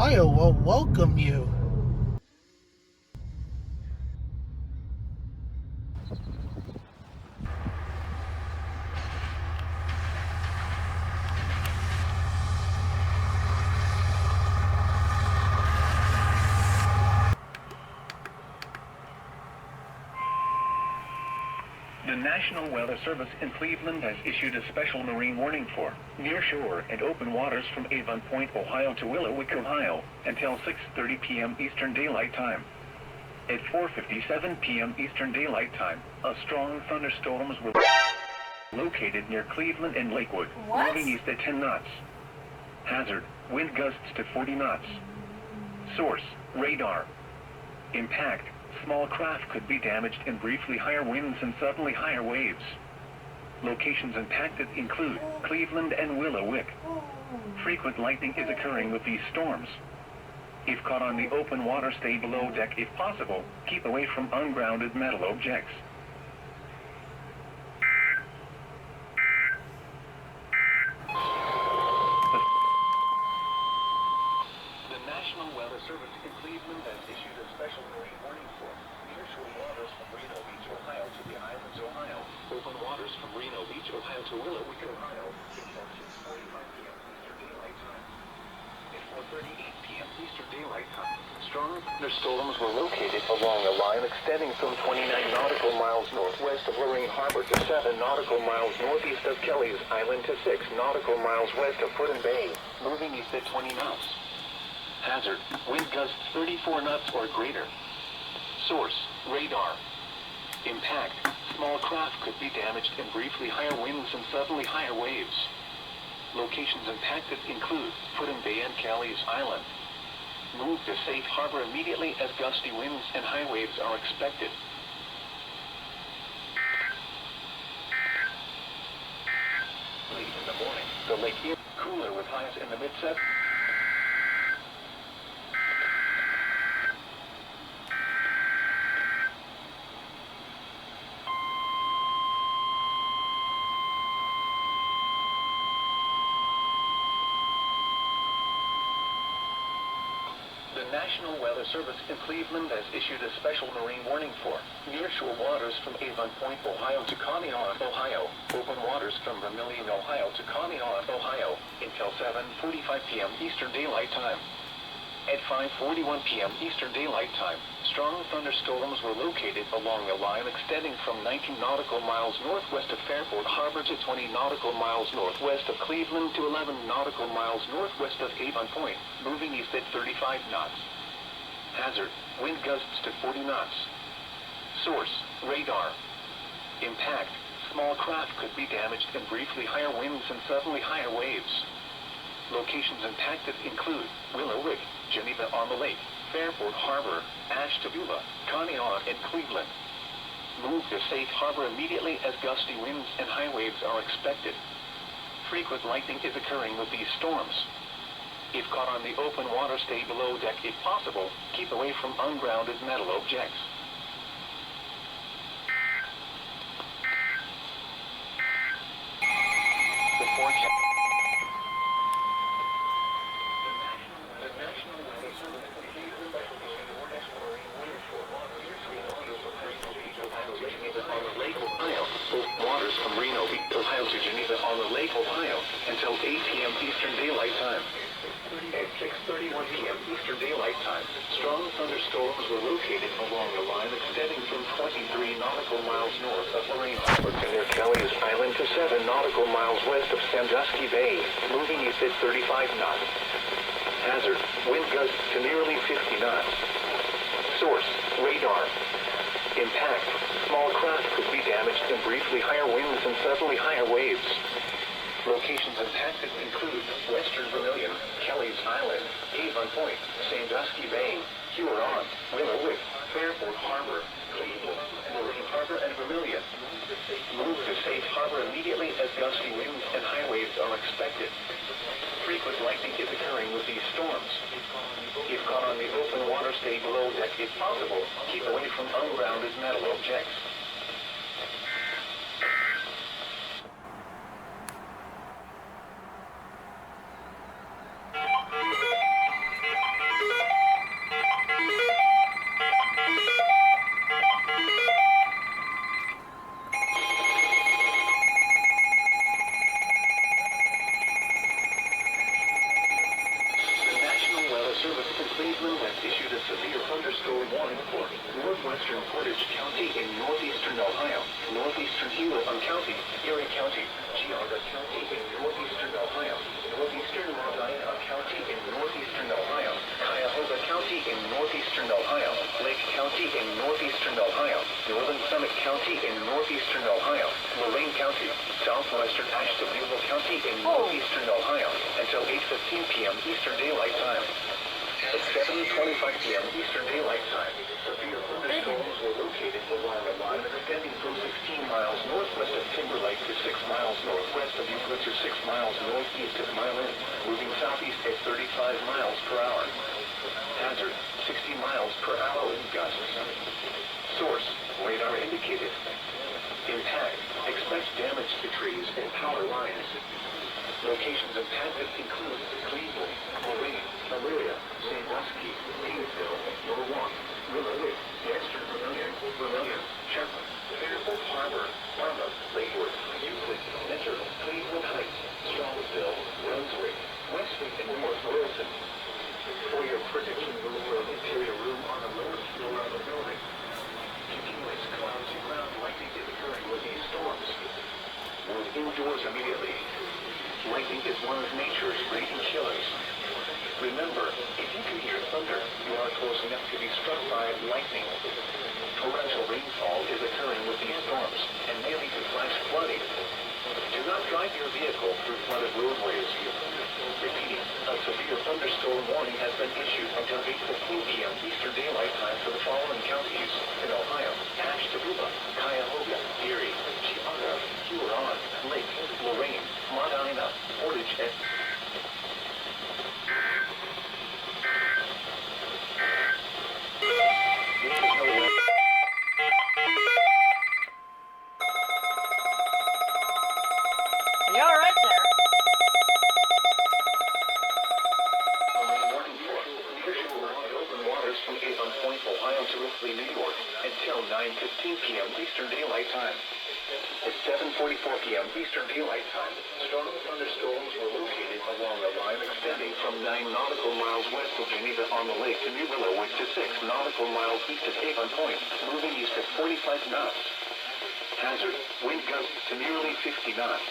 I will welcome you. The National Weather Service in Cleveland has issued a special marine warning for nearshore and open waters from Avon Point, Ohio to Willowick, Ohio, until 6:30 p.m. Eastern Daylight Time. At 4:57 p.m. Eastern Daylight Time, a strong thunderstorms were located near Cleveland and Lakewood, moving east at 10 knots. Hazard, wind gusts to 40 knots. Source, radar. Impact, small craft could be damaged and briefly higher winds and suddenly higher waves. Locations impacted include Cleveland and Willowick. Frequent lightning is occurring with these storms. If caught on the open water, stay below deck if possible. Keep away from ungrounded metal objects. The National Weather Service in Cleveland has issued a special marine warning for nearshore waters from Reno Beach, Ohio to the Islands, Ohio. Open waters from Reno Beach, Ohio to Willowick, Ohio. Until 6:45 p.m. Eastern Daylight Time. At 4:38 p.m. Eastern Daylight Time, strong thunderstorms were located along a line extending from 29 nautical miles northwest of Lorraine Harbor to 7 nautical miles northeast of Kelleys Island to 6 nautical miles west of Put-in Bay, moving east at 20 knots. Hazard, wind gusts 34 knots or greater. Source, radar. Impact, small craft could be damaged and briefly higher winds and suddenly higher waves. Locations impacted include Put-in Bay and Kelleys Island. Move to safe harbor immediately as gusty winds and high waves are expected. Late in the morning, the lake is cooler with highs in the mid-70s. The National Weather Service in Cleveland has issued a special marine warning for nearshore waters from Avon Point, Ohio to Conneaut, Ohio. Open waters from Vermilion, Ohio to Conneaut, Ohio, until 7:45 p.m. Eastern Daylight Time. At 5:41 p.m. Eastern Daylight Time, strong thunderstorms were located along a line extending from 19 nautical miles northwest of Fairport Harbor to 20 nautical miles northwest of Cleveland to 11 nautical miles northwest of Avon Point, moving east at 35 knots. Hazard, wind gusts to 40 knots. Source, radar. Impact, small craft could be damaged and briefly higher winds and suddenly higher waves. Locations impacted include Willowick, Geneva on the Lake, Fairport Harbor, Ashtabula, Conneaut, and Cleveland. Move to safe harbor immediately as gusty winds and high waves are expected. Frequent lightning is occurring with these storms. If caught on the open water, stay below deck if possible. Keep away from ungrounded metal objects. The forecast. Waters from Reno Beach, Ohio to Geneva on the Lake, Ohio, until 8 p.m. Eastern Daylight Time. At 6:31 p.m. Eastern Daylight Time, strong thunderstorms were located along a line extending from 23 nautical miles north of Lorraine Harbor to near Kelleys Island to 7 nautical miles west of Sandusky Bay, moving east at 35 knots. Hazard, wind gusts to nearly 50 knots. Source, radar. Impact, small craft could be damaged and briefly higher winds and suddenly higher waves. Locations impacted include Western Vermilion, Kelleys Island, Avon Point, Sandusky Bay, Huron, Willowick, Fairport Harbor, Cleveland, Lorraine Harbor, and Vermilion. Move to safe harbor immediately as gusty winds and high waves are expected. Frequent lightning is occurring with these storms. If caught on the open water, stay below deck if possible. Keep away from ungrounded metal objects. Service in Cleveland has issued a severe thunderstorm warning for northwestern Portage County in northeastern Ohio, northeastern Huron County, Erie County, Geauga County in northeastern Ohio, northeastern Medina County in northeastern Ohio, Cuyahoga County in northeastern Ohio, Lake County in northeastern Ohio, northern Summit County in northeastern Ohio, Lorain County, southwestern Ashtabula County in northeastern Ohio, until 8:15 p.m. Eastern Daylight Time. At 7:25 p.m. Eastern Daylight Time, severe thunderstorms were located along a line extending from 16 miles northwest of Timberlake to 6 miles northwest of Euclid to 6 miles northeast of Milan, moving southeast at 35 miles per hour. Hazard, 60 miles per hour wind gusts. Source, radar indicated. Impact, expect damage to trees and power lines. Locations impacted include Cleveland, Lorain, Elyria, Sandusky, Painesville, Norwalk, Willow, Dexter, Vermillion, Chapman, Fairfield Harbor, Parma, Lakewood, Euclid, Mentor, Cleveland Heights, Strongsville, Brunswick, Westlake, and North Wilson. For your prediction, the lower interior room on the lower floor of the building. Continuous cloud-to-ground lightning is occurring with these storms. Move indoors immediately. Lightning is one of nature's great killers. Remember, if you can hear thunder, you are close enough to be struck by lightning. Torrential rainfall is occurring with these storms and may lead to flash flooding. Do not drive your vehicle through flooded roadways. Repeating, a severe thunderstorm warning has been issued until 8:15 p.m. Eastern Daylight Time for the following counties in Ohio: Ashtabula, Cuyahoga, Erie, Geauga, Huron, Lake, Lorain, Medina, Portage, and You all right there? Open waters from Avon Point, Ohio to Ripley, New York, until 9:15 p.m. Eastern Daylight Time. At 7:44 p.m. Eastern Daylight Time, strong thunderstorms were located along a line extending from 9 nautical miles west of Geneva on the lake to New Willowwood to 6 nautical miles east of Avon Point, moving east at 45 knots. Hazard, wind gusts to nearly 50 knots.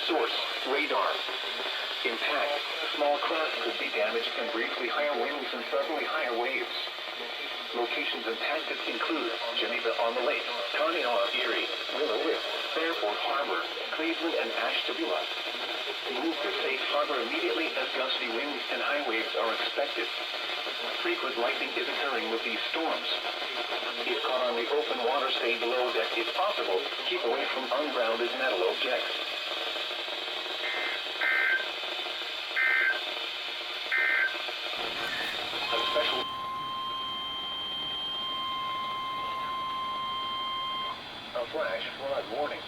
Source, radar. Impact, small craft could be damaged and briefly higher winds and suddenly higher waves. Locations impacted include Geneva on the Lake, Conneaut, Erie, Willow, Fairfield Harbor, Cleveland, and Ashtabula. Move to safe harbor immediately as gusty winds and high waves are expected. Frequent lightning is occurring with these storms. If caught on the open water, stay below deck if possible. Keep away from ungrounded metal objects. A special flash flood warning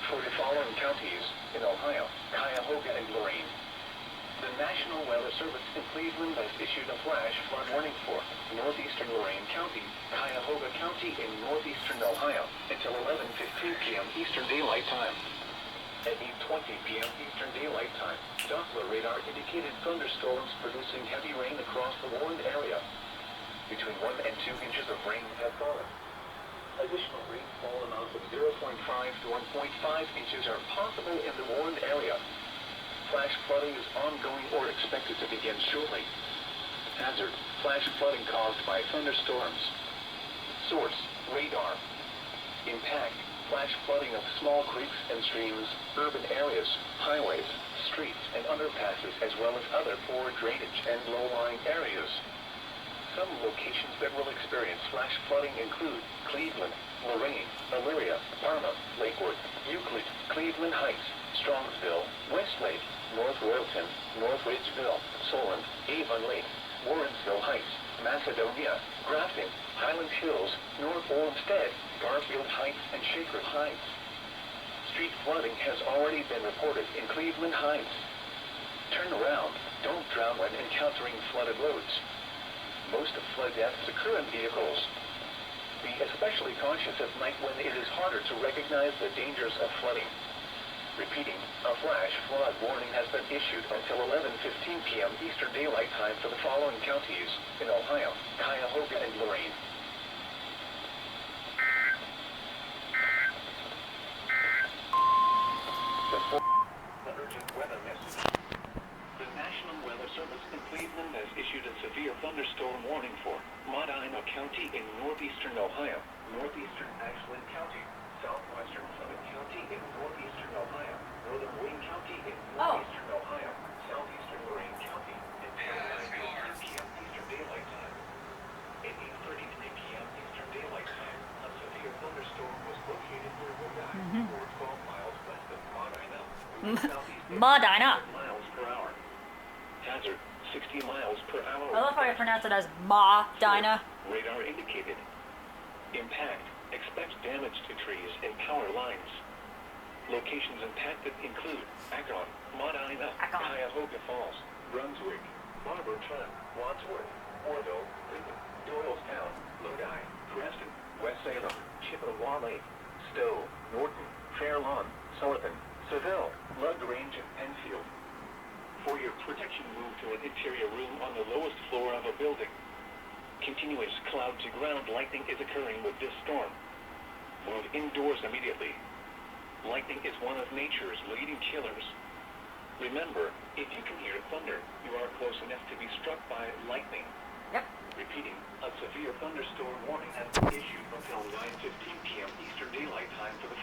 for the following counties in Ohio: Cuyahoga and Lorain. The National Weather Service in Cleveland has issued a flash flood warning for northeastern Lorain County, Cuyahoga County in northeastern Ohio until 11:15 p.m. Eastern Daylight Time. At 8:20 p.m. Eastern Daylight Time, Doppler radar indicated thunderstorms producing heavy rain across the warned area. Between 1 and 2 inches of rain have fallen. Additional rainfall amounts of 0.5 to 1.5 inches are possible in the warned area. Flash flooding is ongoing or expected to begin shortly. Hazard, flash flooding caused by thunderstorms. Source, radar. Impact, flash flooding of small creeks and streams, urban areas, highways, streets, and underpasses, as well as other poor drainage and low-lying areas. Some locations that will experience flash flooding include Cleveland, Lorain, Elyria, Parma, Lakewood, Euclid, Cleveland Heights, Strongsville, Westlake, North Royalton, North Ridgeville, Solon, Avon Lake, Warrensville Heights, Macedonia, Grafton, Highland Hills, North Olmsted, Garfield Heights, and Shaker Heights. Street flooding has already been reported in Cleveland Heights. Turn around. Don't drown when encountering flooded roads. Most of flood deaths occur in vehicles. Be especially cautious at night when it is harder to recognize the dangers of flooding. Repeating, a flash flood warning has been issued until 11:15 p.m. Eastern Daylight Time for the following counties in Ohio: Cuyahoga and Lorain. The urgent weather message. The National Weather Service in Cleveland has issued a severe thunderstorm warning for Medina County in northeastern Ohio, northeastern Ashland County, southwestern Summit County in northeastern Ohio, northern Wayne County in northeastern Ohio, southeastern Lorain County, and 9:15 p.m. Eastern Daylight Time. At 8:33 p.m. Eastern Daylight Time, a severe thunderstorm was located near Woodeye, 12 miles west of Medina, moving southeast at Medina. 100 miles per hour. Hazard, 60 miles per hour. I love how you pronounce it as Ma-Dina. Radar indicated. Impact. Expect damage to trees and power lines. Locations impacted include Akron, Medina, Akron. Cuyahoga Falls, Brunswick, Barberton, Wadsworth, Orville, Cleveland, Doylestown, Lodi, Creston, West Salem, Chippewa Lake, Stowe, Norton, Fair Lawn, Sullivan, Seville, LaGrange, and Penfield. For your protection, move to an interior room on the lowest floor of a building. Continuous cloud-to-ground lightning is occurring with this storm. Move indoors immediately. Lightning is one of nature's leading killers. Remember, if you can hear thunder, you are close enough to be struck by lightning. Yep. Repeating, a severe thunderstorm warning has been issued until 9:15 p.m. Eastern Daylight Time for the